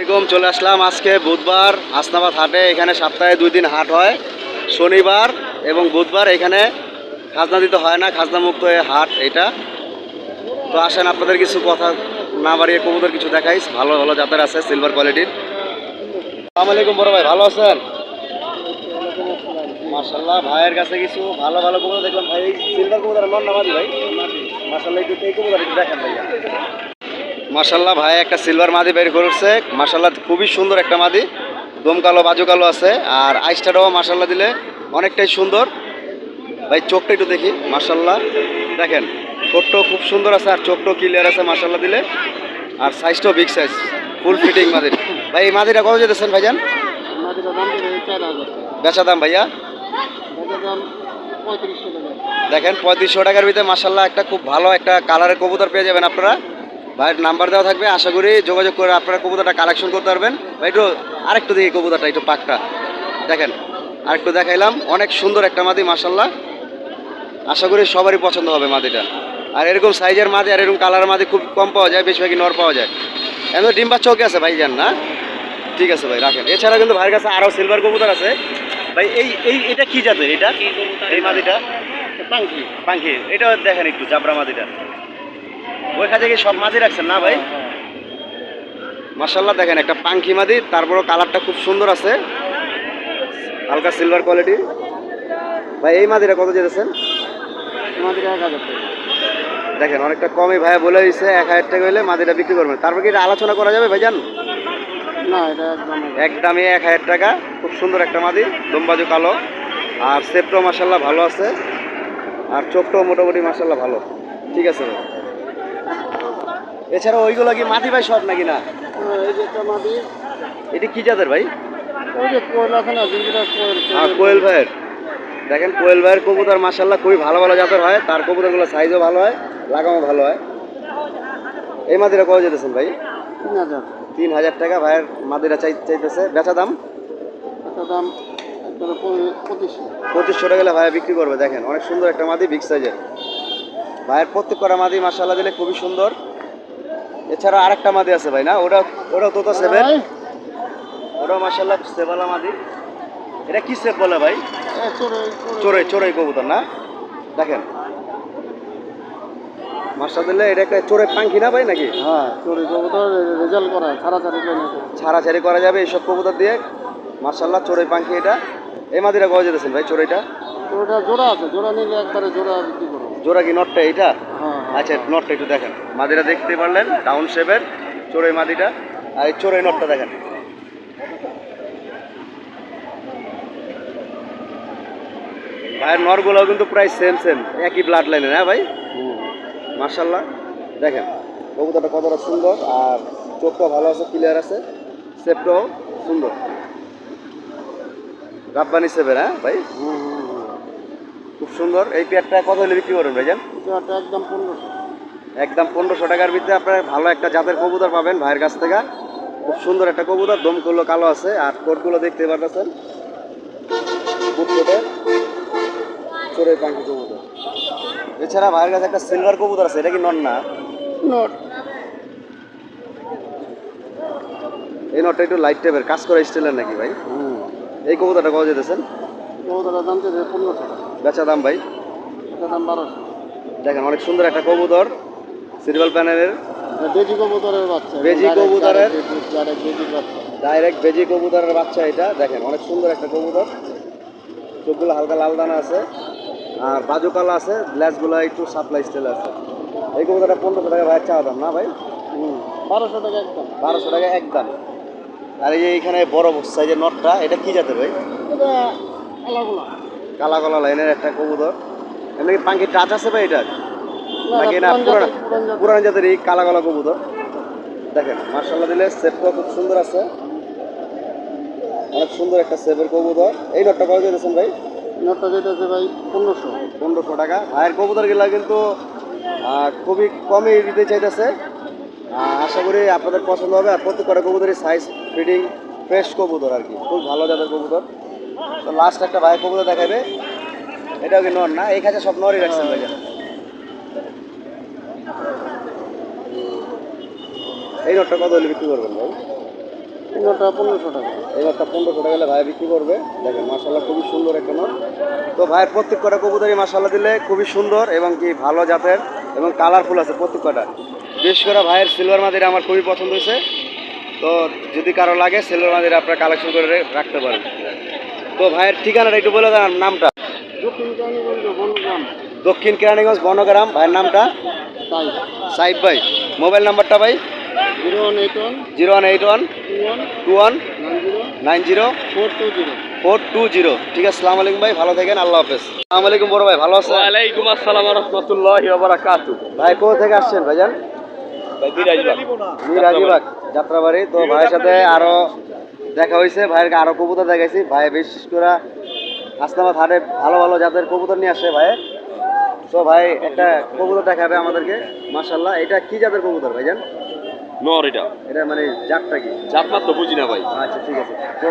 চলে আসলাম আজকে বুধবার হাসনাবাদ হাটে। এখানে সপ্তাহে 2 দিন হাট হয়, শনিবার এবং বুধবার। এখানে খাজনা দিতে হয় না, খাজনা মুক্ত হয়ে হাট এটা। তো আসেন আপনাদের কিছু কথা না বাড়িয়ে কবুতর কিছু দেখাইস। ভালো ভালো জাতের আছে, সিলভার কোয়ালিটির। আসসালামু আলাইকুম বড় ভাই, ভালো আছেন? মাশাআল্লাহ, ভাইয়ের কাছে কিছু ভালো ভালো কবুতর দেখলাম ভাই। সিলভার কবুতর নর নামাজি ভাই, মাশাআল্লাহ একটু এই কবুতর একটু দেখেন ভাইয়া। মাশাআল্লাহ ভাই একটা সিলভার মাদি বের করছে, মাশাআল্লাহ খুবই সুন্দর একটা মাদি, দম কালো বাজু কালো আছে। আর আইসটাটাও মাশাআল্লাহ দিলে অনেকটাই সুন্দর ভাই। চোখটা একটু দেখি, মাশাআল্লাহ দেখেন ঠোঁটটাও খুব সুন্দর আছে আর চোখটাও ক্লিয়ার আছে মাশাআল্লাহ দিলে। আর সাইজটাও বিগ সাইজ, ফুল ফিটিং মাদির। ভাই এই মাদিটা কত যেতেছেন ভাইজান? বেচা দাম ভাইয়া দেখেন 3500 টাকার ভিতরে মাশাআল্লাহ একটা খুব ভালো একটা কালারের কবুতর পেয়ে যাবেন আপনারা। ভাইয়ের নাম্বার দেওয়া থাকবে, আশা করি যোগাযোগ করে আপনারা কবুতরটা কালেকশন করতে পারবেন। ভাই একটু আরেকটু দেখি কবুতরটা, একটু পাকটা দেখেন, আরেকটু দেখাইলাম। অনেক সুন্দর একটা মাদি মাশাআল্লাহ, আশা করি সবারই পছন্দ হবে মাদিটা। আর এরকম সাইজের মাদি আর এরকম কালারের মাদি খুব কম পাওয়া যায়, বেশিরভাগই নর পাওয়া যায়। এমন ডিম বাচ্চা ওকে আছে ভাই, জান না? ঠিক আছে ভাই, রাখেন। এছাড়া কিন্তু ভাইয়ের কাছে আরও সিলভার কবুতর আছে ভাই। এটা কি জাতের? এটা এই মাদিটা পাঙ্খি, পাঙ্খি এটা দেখেন একটু, জাবরা মাদিটা। ওই কাজে কি সব মাদি রাখছেন না ভাই? মাশাআল্লাহ দেখেন একটা পাঙ্খি মাদি, তারপরও কালারটা খুব সুন্দর আছে, হালকা সিলভার কোয়ালিটি। ভাই এই মাদিটা কত যেতেছেন? মাদিটা 1000 টাকা। দেখেন অনেকটা কমই ভাইয়া বলে দিচ্ছে, 1000 টাকা হলে মাদিটা বিক্রি করবেন। তারপর কি এটা আলোচনা করা যাবে ভাইজান? না, এটা একদমই 1000 টাকা। খুব সুন্দর একটা মাদি, দমবাজু কালো আর সেপটাও মাশাআল্লাহ ভালো আছে, আর চোখটাও মোটামুটি মাশাআল্লাহ ভালো। ঠিক আছে ভাই। এছাড়া ওইগুলো কি মাদি ভাই সব নাকি না? এই যে একটা মাদি, এটি কি জাতের ভাই? ওই যে কোয়েল আছে না, হ্যাঁ কোয়েল ভাইয়ের। দেখেন কোয়েল ভাইয়ের কবুতর মাশাআল্লাহ খুবই ভালো ভালো জাতের হয়, তার কবুতরগুলো সাইজও ভালো হয়, লাগামও ভালো হয়। এই মাদিরা কত যেতেছেন ভাই? 3000। 3000 টাকা ভাইয়ের মাদিরা চাইতেছে। বেচা দাম? বেচা দাম 2500 টাকা গেলে ভাইয়া বিক্রি করবে। দেখেন অনেক সুন্দর একটা মাদি, বিগ সাইজের। ভাইয়ের প্রত্যেক করা মাদি মাশাআল্লাহ দিলে খুবই সুন্দর। এছাড়া আরেকটা মাদি আছে ভাই, না ওটাও তো সেভেন, ওটাও মাশাআল্লাহ সেবালা মাদি। এটা কি সেপ বলে ভাই? চোরই কবুতর না? দেখেন মাশাআল্লাহ এটা একটা চোরের পাঙ্খি না ভাই নাকি? হ্যাঁ চোরই কবুতর, রেজাল্ট করা ছাড়াছাড়ি করা যাবে এইসব কবুতর দিয়ে মাশাআল্লাহ। চোরই পাঙ্খি এটা। এই মাদিরা কয় যেতেছেন ভাই? চোরইটা জোড়া আছে, জোড়া নিলে একবারে জোড়া বিক্রি করব। জোড়া কি নটটা এইটা? হ্যাঁ আচ্ছা, নটটা একটু দেখেন। মাদিরা দেখতে পারলেন, ডাউন শেপের চোরই মাদিটা। আর এই চোরই নটটা দেখেন। ভাইয়ের নরগুলোও কিন্তু প্রায় সেম একই ব্লাড লাইনের, হ্যাঁ ভাই? মাশাআল্লাহ দেখেন কবুতরটা কতটা সুন্দর, আর চোখটাও ভালো আছে, ক্লিয়ার আছে, শেপটাও সুন্দর। রাব্বানি সেভেন, হ্যাঁ ভাই? খুব সুন্দর। এই পেয়ারটা কত হলে বিক্রি করবেন ভাইজান? একদম 1500। একদম 1500 টাকার ভিতরে আপনার ভালো একটা জাতের কবুতর পাবেন ভাইয়ের কাছ থেকে। খুব সুন্দর একটা কবুতর, দমগুলো কালো আছে আর কোটগুলো দেখতে পারতেছেন, বুটকোটে চোরের পাঙ্খি কবুতর। এছাড়া ভাইয়ের কাছে একটা সিলভার কবুতর আছে, এটা কি নর না? নট। এই নটটা একটু লাইট টাইপের, কাজ করে স্টিলের নাকি ভাই? এই কবুতরটা কত যেতেছেন? কবুতরটার দাম 1500 টাকা। বেচা দাম ভাই? বেচা দাম 1200। দেখেন অনেক সুন্দর একটা কবুতর, সিলভার প্যানেলের বেজি কবুতরের বাচ্চা, বেজি কবুতরের ডাইরেক্ট বেজি কবুতরের বাচ্চা এটা। দেখেন অনেক সুন্দর একটা কবুতর, চোখগুলো হালকা লাল দানা আছে আর বাজু কালো আছে, গ্লাসগুলো একটু সাপ্লাই স্টাইল আছে। এই কবুতরটা 1500 টাকা ভাইয়ের চাওয়া দাম না ভাই? 1200 টাকা একদম। 1200 টাকা একদম। আর এই যে এইখানে বড় সাইজের নটটা, এটা কি জাতের ভাই? কালা গলা লাইনের একটা কবুতর। এমনি কি পাঙ্খি টাচ আছে ভাই এটা নাকি না পুরান জাতের এই কালা গলা কবুতর? দেখেন মাশাআল্লাহ দিলে সেপটা খুব সুন্দর আছে, অনেক সুন্দর একটা সেপের কবুতর। এই নটটা কত দিয়েছেন ভাই? নটটা যেতেছে ভাই 1500 টাকা। ভাইয়ের কবুতরগুলা কিন্তু খুবই কমই দিতে চাইতেছে, আশা করি আপনাদের পছন্দ হবে। আর প্রত্যেকটা কবুতরের সাইজ ফিটিং ফ্রেশ কবুতর আর কি, খুব ভালো জাতের কবুতর। তো লাস্ট একটা ভাইয়ের কবুতর দেখাবে, এটাও কি নর না? এই কাছে সব নরই রাখছেন ভাই। এই নটটা কত হলে বিক্রি করবেন ভাই? নটা 1500 টাকা। এই নটটা 1500 টাকা হলে ভাই বিক্রি করবে। দেখেন মাশাআল্লাহ খুবই সুন্দর একটা নট। তো ভাইয়ের প্রত্যেক কটা কবুতরই মাশাআল্লাহ দিলে খুবই সুন্দর এবং কি ভালো জাতের এবং কালারফুল আছে প্রত্যেক কটা। বিশেষ করে ভাইয়ের সিলভার মাদিরা আমার খুবই পছন্দ হয়েছে। তো যদি কারো লাগে সিলভার মাদিরা আপনারা কালেকশন করে রাখতে পারেন। তো ভাইয়ের ঠিকানাটা একটু বলে দেন, নামটা। দক্ষিণ কেরানীগঞ্জ বনগ্রাম। দক্ষিণ কেরানীগঞ্জ বনগ্রাম। ভাইয়ের নামটা তাই সাইফ ভাই। মোবাইল নাম্বারটা ভাই 0181 0181 21 90 420। 420। ঠিক আছে, আসসালামু আলাইকুম ভাই, ভালো থাকেন, আল্লাহ হাফেজ। আসসালামু আলাইকুম বড় ভাই, ভালো আছেন? ওয়ালাইকুম আসসালাম ওয়া রাহমাতুল্লাহি ওয়া বারাকাতুহু। ভাই কোথা থেকে আসছেন ভাইজান? ভাই দিরাজবাগ। মিরাজিবাগ যাত্রাবাড়ি। তো ভাইয়ের সাথে আরো দেখা হয়েছে, ভাইয়ের আরো কবুতর দেখাইছি। ভাই বিশেষ করে আসলামাত হাটে ভালো ভালো জাতের কবুতর নিয়ে আসে ভাই। তো ভাই একটা কবুতর দেখাবে আমাদেরকে। মাশাআল্লাহ, এটা কি জাতের কবুতর ভাইজান? নর এটা। এটা মানে জাতটা কি? জাতমাত তো বুঝি না ভাই। আচ্ছা ঠিক আছে। তো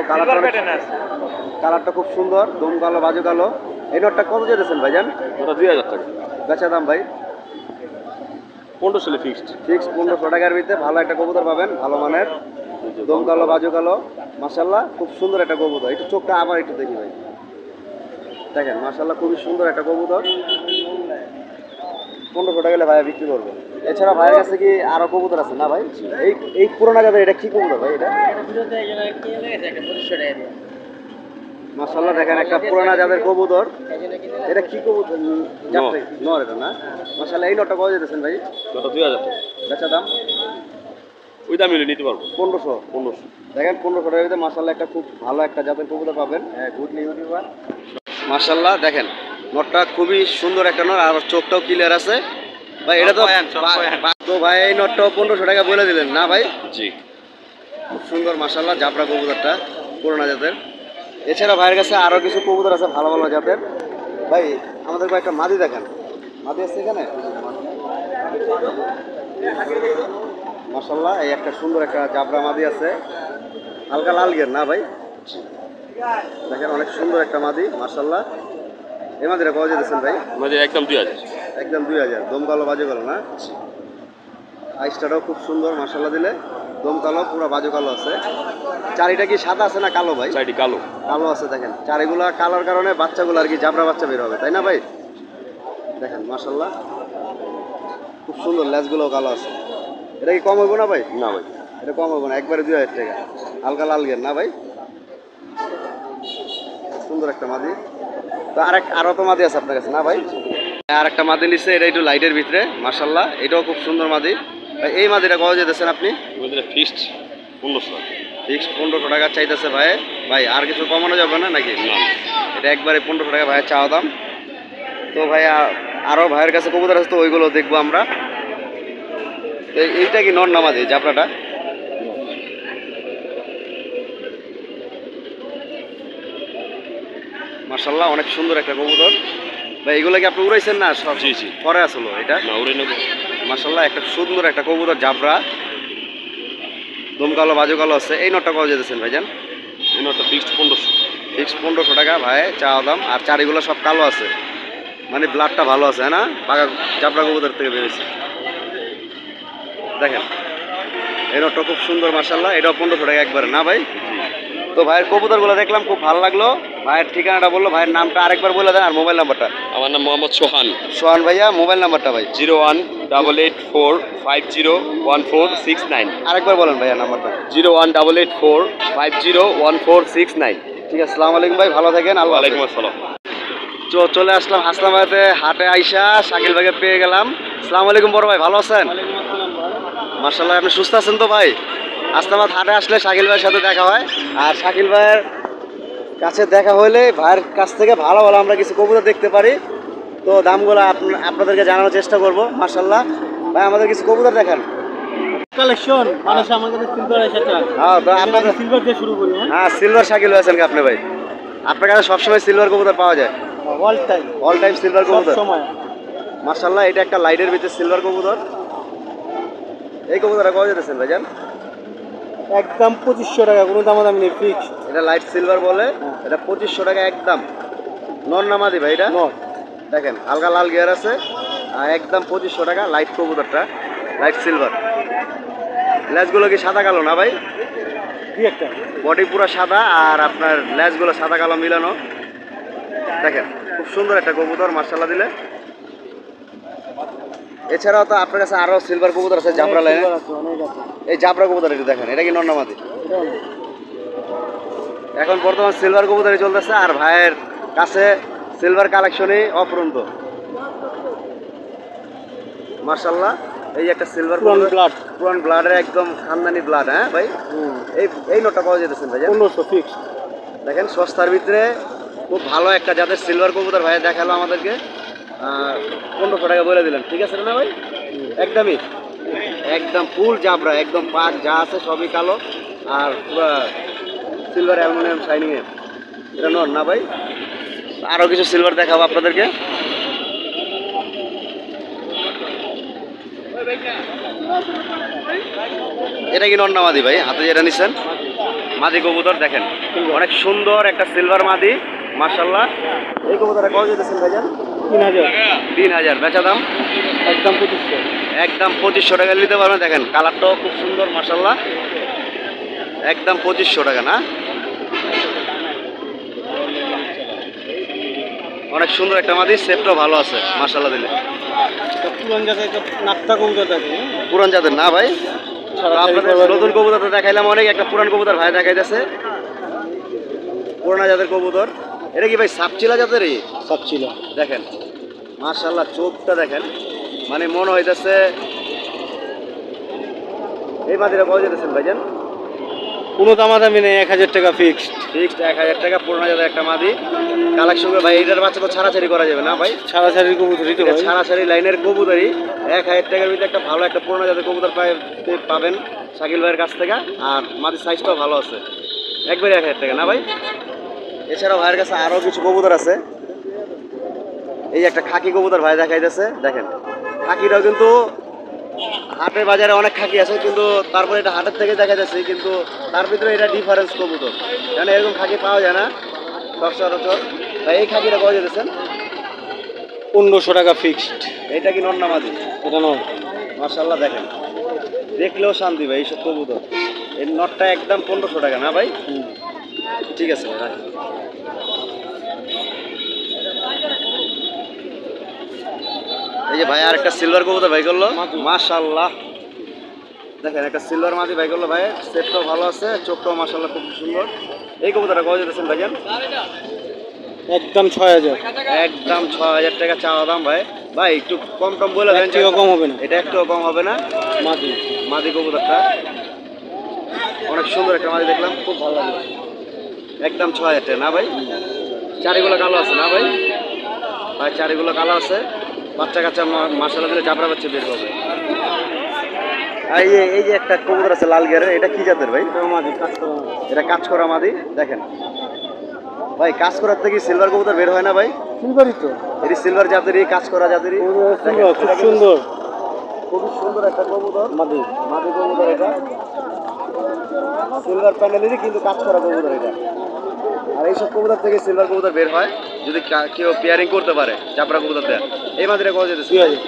কালারটা খুব সুন্দর, দম কালো বাজু কালো। এই নটটা কত যেতেছেন ভাইজান? ওটা 2000 টাকা। বেচা দাম ভাই 1500 সালে ফিক্সড। ফিক্স 1500 টাকার ভিতরে ভালো একটা কবুতর পাবেন, ভালো মানের, দম কালো বাজু কালো। মাশাআল্লাহ খুব সুন্দর একটা কবুতর। একটু চোখটা আবার একটু দেখি ভাই, দেখেন মাশাআল্লাহ খুবই সুন্দর একটা কবুতর। 1500 টাকা হলে ভাইয়া বিক্রি করবে। এছাড়া ভাইয়ের কাছে কি আরো কবুতর আছে না ভাই? এই পুরোনো জাতের এটা কি কবুতর ভাই? এটা মাশাআল্লাহ দেখেন একটা পুরোনো জাতের কবুতর। এটা কি কবুতর? নর এটা না? মাশাআল্লাহ এই নটটা কত যেতেছেন ভাই? ওটা 2000 টাকা। বেচা দাম ওই দামে হলে নিতে পারবো। 1500। দেখেন 1500 টাকার ভিতরে মাশাআল্লাহ একটা খুব ভালো একটা জাতের কবুতর পাবেন। Good YouTuber. মাশাআল্লাহ দেখেন নটটা খুবই সুন্দর একটা নট, আর চোখটাও ক্লিয়ার আছে ভাই। এটা তো তো ভাই এই নটটাও 1500 টাকা বলে দিলেন না ভাই? জি। খুব সুন্দর মাশাআল্লাহ জাবরা কবুতরটা, পুরোনো জাতের। এছাড়া ভাইয়ের কাছে আরও কিছু কবুতর আছে ভালো ভালো জাতের। ভাই আমাদের একটা মাদি দেখেন, মাদি আছে এখানে মাশাআল্লাহ। এই একটা সুন্দর একটা জাবরা মাদি আছে, হালকা লাল গের না ভাই? দেখেন অনেক সুন্দর একটা মাদি মাশাআল্লাহ। এই মাদিরা কত যেতেছেন ভাই? আমাদের একদম 2000। একদম 2000। দম কালো বাজু কালো না? আইসটাটাও খুব সুন্দর মাশাআল্লাহ দিলে, দম কালো পুরো বাজু কালো আছে। চারিটা কি সাদা আছে না কালো ভাই? চারটি কালো। কালো আছে। দেখেন চারিগুলা কালোর কারণে বাচ্চাগুলো আর কি জাবরা বাচ্চা বের হবে, তাই না ভাই? দেখেন মাশাআল্লাহ খুব সুন্দর, লেজগুলোও কালো আছে। এটা কি কম হইব না ভাই? না ভাই, এটা কম হইব না, একবারে 2000 টাকা। হালকা লাল গের না ভাই? সুন্দর একটা মাদি। তো আরো তো মাদি আছে আপনার কাছে না ভাই? আর একটা মাদি নিচ্ছে, এটা একটু লাইটের ভিতরে মাশাআল্লাহ, এটাও খুব সুন্দর মাদি। ভাই এই মাদিটা কত যেতেছেন আপনি? আমাদের ফিক্সড 1500 টাকা। ফিক্সড 1500 টাকা চাইতেছে ভাই। ভাই আর কিছু কমানো যাবে না নাকি? না। এটা একবারে 1500 টাকা ভাইয়ের চাওয়া দাম। তো ভাই আরও ভাইয়ের কাছে কবুতর আছে, তো ওইগুলো দেখবো আমরা। তো এইটা কি নর নামাদি জাবরাটা? মাশাআল্লাহ অনেক সুন্দর একটা কবুতর ভাই। এগুলো কি আপনি উড়াইছেন না? জি জি। পরে আসলো এটা না উড়ে নেব। মাশাআল্লাহ একটা সুন্দর একটা কবুতর জাবরা, দম কালো বাজু কালো আছে। এই নটটা কত যেতেছেন ভাইজান? এই নটটা ফিক্সড 1500। ফিক্সড 1500 টাকা ভাই চাওয়া দাম। আর চারিগুলো সব কালো আছে, মানে ব্লাডটা ভালো আছে না? পাকা জাবরা কবুতর থেকে বেরিয়েছে। দেখেন এই নটটা খুব সুন্দর মাশাআল্লাহ, এটাও 1500 টাকা একবারে না ভাই? তো ভাইয়ের কবুতরগুলো দেখলাম, খুব ভালো লাগলো। ভাইয়ের ঠিকানাটা বললো, ভাইয়ের নামটা আরেকবার বলে দেন আর মোবাইল নাম্বারটা। আমার নাম মোহাম্মদ সোহান। সোহান ভাইয়া, মোবাইল নাম্বারটা ভাই? 01884501469। আরেকবার বলেন ভাইয়া নাম্বারটা। 01884501469। ঠিক আছে, আসসালামু আলাইকুম ভাই, ভালো থাকেন, আল্লাহ ওয়ালাইকুম হাফেজ। আসসালাম। চলে আসলাম হাসনাবাদে হাটে, আইসা শাকিল ভাইকে পেয়ে গেলাম। আসসালামু আলাইকুম বড় ভাই, ভালো আছেন? মাশাআল্লাহ আপনি সুস্থ আছেন তো ভাই? হাসনাবাদ হাটে আসলে শাকিল ভাইয়ের সাথে দেখা হয়, আর শাকিল ভাইয়ের কাছে দেখা হলে ভাইয়ের কাছ থেকে ভালো ভালো আমরা কিছু কবুতর দেখতে পারি। তো দামগুলো আপনাদেরকে জানানোর চেষ্টা করব। মাশাআল্লাহ ভাই আমাদের কিছু কবুতর দেখান। কালেকশন মানুষ আমার কাছে সিলভার এসে চায়। হ্যাঁ তো আপনাদের সিলভার দিয়ে শুরু করি। হ্যাঁ সিলভার শাকিল আছেন কি আপনি ভাই? আপনার কাছে সবসময় সিলভার কবুতর পাওয়া যায়? অল টাইম সিলভার কবুতর সময়। মাশাআল্লাহ এটা একটা লাইটের ভিতরে সিলভার কবুতর। এই কবুতরটা কত যেতেছেন ভাইজান? একদম 2500 টাকা, কোনো দামাদামি নেই, ফিক্সড। এটা লাইট সিলভার বলে, এটা 2500 টাকা একদম। নর নামাদি ভাই এটা? নর। দেখেন হালকা লাল গিয়ার আছে, আর একদম 2500 টাকা লাইট কবুতরটা, লাইট সিলভার। লেজগুলো কি সাদা কালো না ভাই? দুই একটা। বডি পুরো সাদা আর আপনার লেজগুলো সাদা কালো মিলানো। দেখেন খুব সুন্দর একটা কবুতর মাশাআল্লাহ দিলে। এছাড়াও তো আপনার কাছে আরো সিলভার কবুতর আছে জাবরা লাইনে। Silver আছে, অনেক আছে। এই জাবরা কবুতর একটু দেখেন, এটা কি নন্নামাদি? এটাও না। এখন বর্তমান সিলভার কবুতরই চলতেছে আর ভাইয়ের কাছে সিলভার কালেকশনই অফুরন্ত মাশাআল্লাহ। এই একটা সিলভার পুরান ব্লাড। পুরান ব্লাডের একদম খানদানি ব্লাড। হ্যাঁ ভাই, এই এই নোটটা পাওয়া যেতেছেন ভাই 1500 ফিক্স। দেখেন সস্তার ভিতরে খুব ভালো একটা যাদের সিলভার কবুতর ভাই দেখালো আমাদেরকে 1500 টাকা বলে দিলেন, ঠিক আছে না ভাই? একদমই একদম ফুল জাবরা, একদম পাক যা আছে সবই কালো আর পুরো সিলভার অ্যালুমিনিয়াম শাইনিং এর। এটা নর না ভাই? আরো কিছু সিলভার দেখাবো আপনাদেরকে। এটা কি নর না মাদি ভাই? হাতে যেটা নিচ্ছেন মাদি কবুতর দেখেন, অনেক সুন্দর একটা সিলভার মাদি মাশাআল্লাহ। এই কবুতরটা কত যেতেছেন ভাইজান? 3000। 3000 বেচা দাম একদম 2500। একদম 2500 টাকা নিতে পারবেন। দেখেন কালারটাও খুব সুন্দর মাশাআল্লাহ, একদম 2500 টাকা না? অনেক সুন্দর একটা মাদি, সেপটাও ভালো আছে মাশাআল্লাহ দিলে। এটা পুরান জাতের একটা নাকটা কবুতর থাকে। পুরান জাতের না ভাই? আপনাদের নতুন কবুতর তো দেখাইলাম অনেক, একটা পুরান কবুতর ভাই দেখাইতেছে পুরানা জাতের কবুতর। এটা কি ভাই সাপচিলা জাতেরই? সব ছিল। দেখেন মাশাআল্লাহ চোখটা দেখেন, মানে মনে হইতেছে। এই মাদিরা কত যেতেছেন ভাইজান? কোনো দামাদামি নেই, 1000 টাকা ফিক্সড। ফিক্সড 1000 টাকা, পুরোনো জাতের একটা মাদি কালেকশন করে ভাই। এটার বাচ্চা তো ছাড়াছাড়ি করা যাবে না ভাই? ছাড়াছাড়ির কবুতরই তো এটা ভাই। ছাড়াছাড়ি লাইনের কবুতরই। 1000 টাকার ভিতরে একটা ভালো একটা পুরোনো জাতের কবুতর পাবেন শাকিল ভাইয়ের কাছ থেকে। আর মাদির সাইজটাও ভালো আছে, একবারে 1000 টাকা না ভাই? এছাড়াও ভাইয়ের কাছে আরও কিছু কবুতর আছে। এই একটা খাকি কবুতর ভাই দেখাইতেছে, দেখেন খাকিটাও কিন্তু হাটের বাজারে অনেক খাকি আছে, কিন্তু তারপরে এটা হাটের থেকে দেখা যাচ্ছে, কিন্তু তার ভিতরে এটা ডিফারেন্স কবুতর, কারণ এরকম খাকি পাওয়া যায় না সচরাচর। ভাই এই খাকিটা কত যেতেছেন? 1500 টাকা ফিক্সড। এটা কি নন্না মাদি? এটা নয়। মাশাআল্লাহ দেখেন দেখলেও শান্তি ভাই এইসব কবুতর। এর নটটা একদম 1500 টাকা না ভাই? ঠিক আছে ভাই, রাখি। এই যে ভাই আর একটা সিলভার কবুতর ভাই করলো মাশাআল্লাহ। দেখেন একটা সিলভার মাদি ভাই করলো ভাই, সেটটাও ভালো আছে, চোখটাও মাশাআল্লাহ খুব সুন্দর। এই কবুতরটা কত যেতেছেন ভাইজান? একদম 6000। একদম 6000 টাকা চাওয়া দাম ভাই। ভাই একটু কম টম বলে দেন। একটুও কম হবে না। এটা একটুও কম হবে না। মাদি। মাদি কবুতরটা অনেক সুন্দর একটা মাদি দেখলাম, খুব ভালো লাগলো। একদম 6000 টাকা না ভাই? চারিগুলো কালো আছে না ভাই? ভাই চারিগুলো কালো আছে, বাচ্চা কাচ্চা মাশাআল্লাহ দিলে চাপড়া বাচ্চা বের হবে। আর এই যে একটা কবুতর আছে লাল গিয়ারের, এটা কি জাতের ভাই? এটাও মাদি, কাজ করা মাদি। এটা কাজ করা মাদি। দেখেন ভাই কাজ করার থেকে সিলভার কবুতর বের হয় না ভাই? সিলভারই তো। এটি সিলভার জাতেরই, কাজ করা জাতেরই। সিলভার খুব সুন্দর। খুব সুন্দর একটা কবুতর, মাদি। মাদি কবুতর এটা। সিলভার প্যানেলেরই কিন্তু কাজ করা কবুতর এটা। আর এইসব কবুতর থেকে সিলভার কবুতর বের হয় যদি কেউ পেয়ারিং করতে পারে চাপড়া কবুতর দেয়। এই মাদিরা কত যেতেছে? 2000।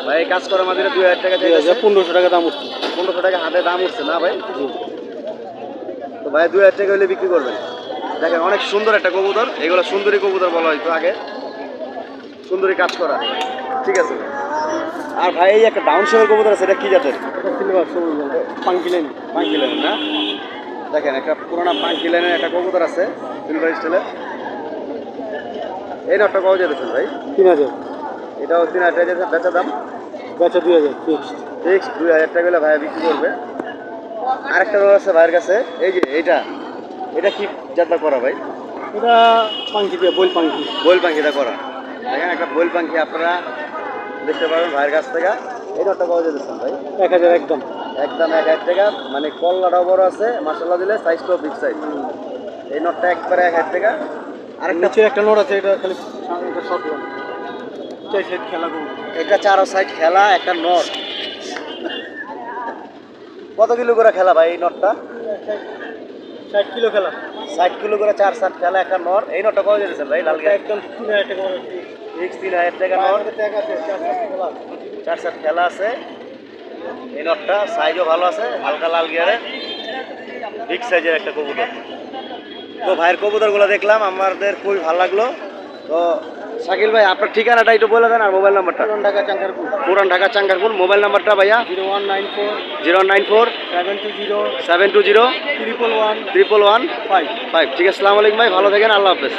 ভাই এই কাজ করা মাদিরা 2000 টাকা চাইছে। 1500 টাকা দাম উঠছে। 1500 টাকা হাতে দাম উঠছে না ভাই? তো ভাই 2000 টাকা হলে বিক্রি করবেন। দেখেন অনেক সুন্দর একটা কবুতর, এগুলো সুন্দরী কবুতর বলা হয়তো আগে, সুন্দরী কাজ করা। ঠিক আছে। আর ভাই এই একটা ডাউন শেপের কবুতর আছে, এটা কি জাতের? এটা সিলভার সবুজ পাঙ্কি লাইন। পাঙ্কি লাইন না? দেখেন একটা পুরোনো পাঙ্কি লাইনের একটা কবুতর আছে সিলভার স্টাইলের। এই নটটা কত যেতেছেন ভাই? 3000। এটাও 3000 টাকা যেতে বেচা দাম বেচা 2000 ফিক্সড। ফিক্সড 2000 টাকা হলে ভাই বিক্রি করবে। আরেকটা রোল আছে ভাইয়ের কাছে, এই যে এটা, এটা কি জাতটা করা ভাই? এটা পাঙ্কি দিয়ে বল পাঙ্কি। বইল পাখিটা করা। দেখেন একটা বইল পাখি আপনারা দেখতে পাবেন ভাইয়ের কাছ থেকে। এই নটটা কত যেতেছেন ভাই? 1000 একদম। একদম 1000 টাকা, মানে কল্লাটাও বড় আছে মাশাআল্লাহ দিলে, সাইজটাও বিগ সাইজ। এই নটটা একবারে 1000 টাকা। আরেকটা নিচে একটা নোট আছে, এটা খালি এটা শর্ট ওয়ান। চাই সেট খেলা করব। এটা 4 সাইড খেলা একটা নট। কত কিলো করে খেলা ভাই এই নটটা? 60 কিলো খেলা। 60 কিলো করে 4 সাইড খেলা একটা নট। এই নটটা কত যেতেছেন ভাই? লাল গায়ে একদম 3000 টাকা করে ফিক্স 3000 টাকা নট। ট্যাগ আছে 4 খেলা। 4 সাইড খেলা আছে। এই নটটা সাইজও ভালো আছে, হালকা লাল গিয়ারে। বিগ সাইজের একটা কবুতর। তো ভাইয়ের কবুতরগুলো দেখলাম, আমাদের খুবই ভালো লাগলো। তো শাকিল ভাই আপনার ঠিকানাটা একটু বলে দেন আর মোবাইল নাম্বারটা। পুরান ঢাকা চাঙ্কারপুর পুরান ঢাকা চাঙ্গারপুর। মোবাইল নাম্বারটা ভাইয়া 0194 094 720 720 111 111 5 5। ঠিক আছে, আসসালামু আলাইকুম ভাই, ভালো থাকেন, আল্লাহ হাফেজ।